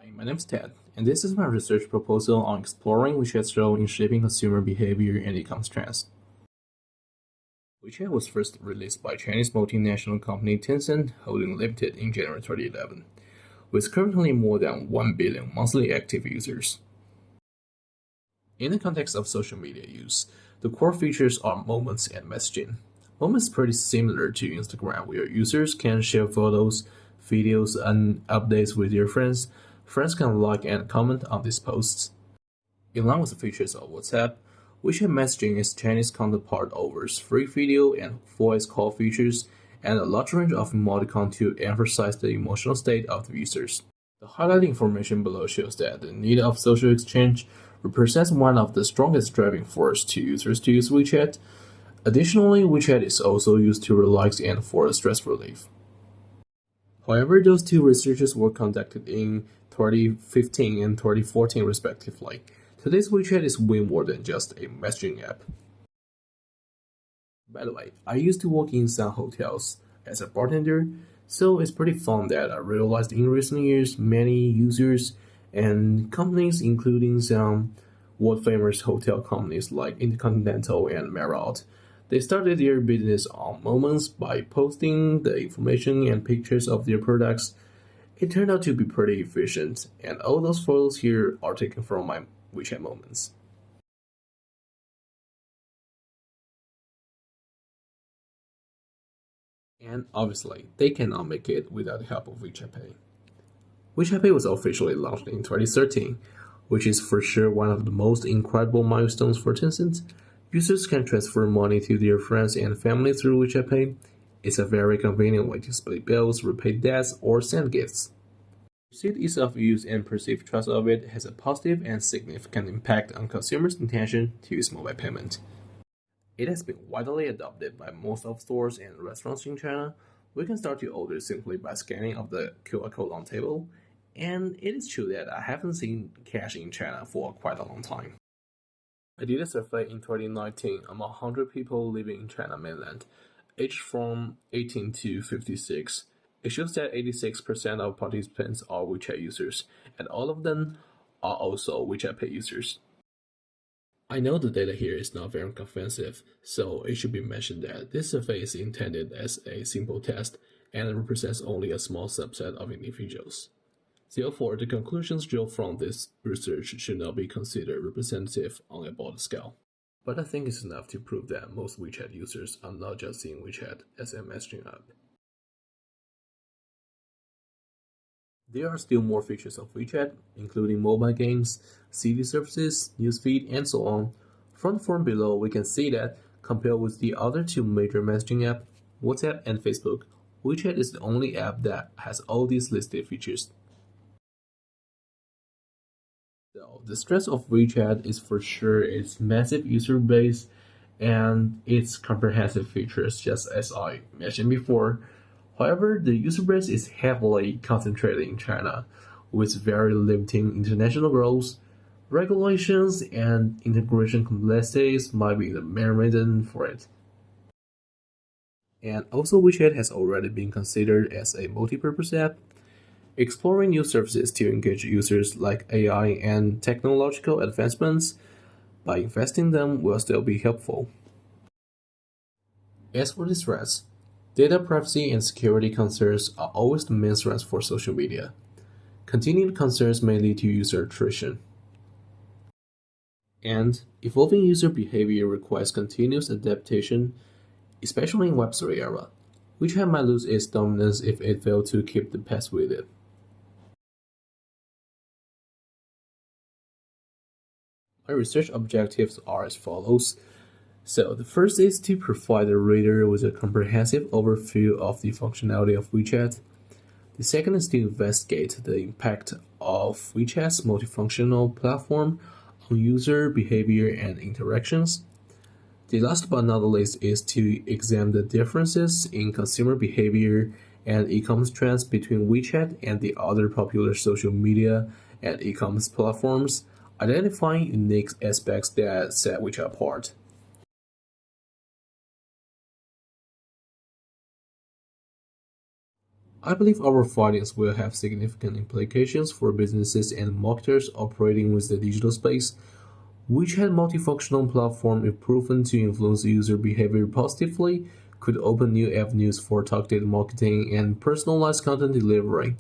Hi, my name is Ted, and this is my research proposal on exploring WeChat's role in shaping consumer behavior and e-commerce trends. WeChat was first released by Chinese multinational company Tencent Holding Limited in January 2011, with currently more than 1 billion monthly active users. In the context of social media use, the core features are moments and messaging. Moments is pretty similar to Instagram, where users can share photos, videos, and updates with their friends. Friends can like and comment on these posts. In line with the features of WhatsApp, WeChat messaging is Chinese counterpart offers free video and voice call features and a large range of emoticons to emphasize the emotional state of the users. The highlighted information below shows that the need of social exchange represents one of the strongest driving forces to users to use WeChat. Additionally, WeChat is also used to relax and for stress relief. However, those two researches were conducted in 2015 and 2014 respectively. Today's WeChat is way more than just a messaging app. By the way, I used to work in some hotels as a bartender, so it's pretty fun that I realized in recent years many users and companies, including some world-famous hotel companies like Intercontinental and Marriott, they started their business on Moments by posting the information and pictures of their products. It turned out to be pretty efficient, and all those photos here are taken from my WeChat Moments. And obviously, they cannot make it without the help of WeChat Pay. WeChat Pay was officially launched in 2013, which is for sure one of the most incredible milestones for Tencent. Users can transfer money to their friends and family through WeChat Pay. It's a very convenient way to split bills, repay debts, or send gifts. Perceived ease of use and perceived trust of it has a positive and significant impact on consumers' intention to use mobile payment. It has been widely adopted by most of stores and restaurants in China. We can start to order simply by scanning of the QR code on table, and it is true that I haven't seen cash in China for quite a long time. I did a survey in 2019 among 100 people living in China mainland, aged from 18 to 56. It shows that 86% of participants are WeChat users, and all of them are also WeChat Pay users. I know the data here is not very comprehensive, so it should be mentioned that this survey is intended as a simple test and represents only a small subset of individuals. Therefore, the conclusions drawn from this research should not be considered representative on a broad scale. But I think it's enough to prove that most WeChat users are not just seeing WeChat as a messaging app. There are still more features of WeChat, including mobile games, city services, newsfeed, and so on. From the form below, we can see that, compared with the other two major messaging apps, WhatsApp and Facebook, WeChat is the only app that has all these listed features. So, the strength of WeChat is for sure its massive user base and its comprehensive features, just as I mentioned before. However, the user base is heavily concentrated in China, with very limiting international growth. Regulations and integration complexities might be the main reason for it. And also, WeChat has already been considered as a multi-purpose app. Exploring new services to engage users like AI and technological advancements by investing them will still be helpful. As for the threats, data privacy and security concerns are always the main threats for social media. Continued concerns may lead to user attrition. And evolving user behavior requires continuous adaptation, especially in Web3 era. WeChat might lose its dominance if it fails to keep the pace with it. My research objectives are as follows. So the first is to provide the reader with a comprehensive overview of the functionality of WeChat. The second is to investigate the impact of WeChat's multifunctional platform on user behavior and interactions. The last but not the least is to examine the differences in consumer behavior and e-commerce trends between WeChat and the other popular social media and e-commerce platforms, identifying unique aspects that set WeChat apart. I believe our findings will have significant implications for businesses and marketers operating with the digital space. WeChat multifunctional platform, if proven to influence user behavior positively, could open new avenues for targeted marketing and personalized content delivery.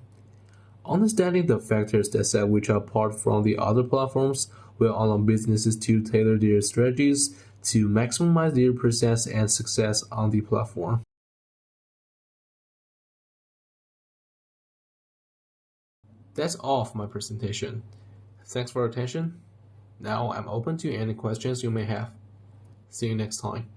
Understanding the factors that set WeChat apart from the other platforms will allow businesses to tailor their strategies to maximize their presence and success on the platform. That's all of my presentation. Thanks for your attention. Now I'm open to any questions you may have. See you next time.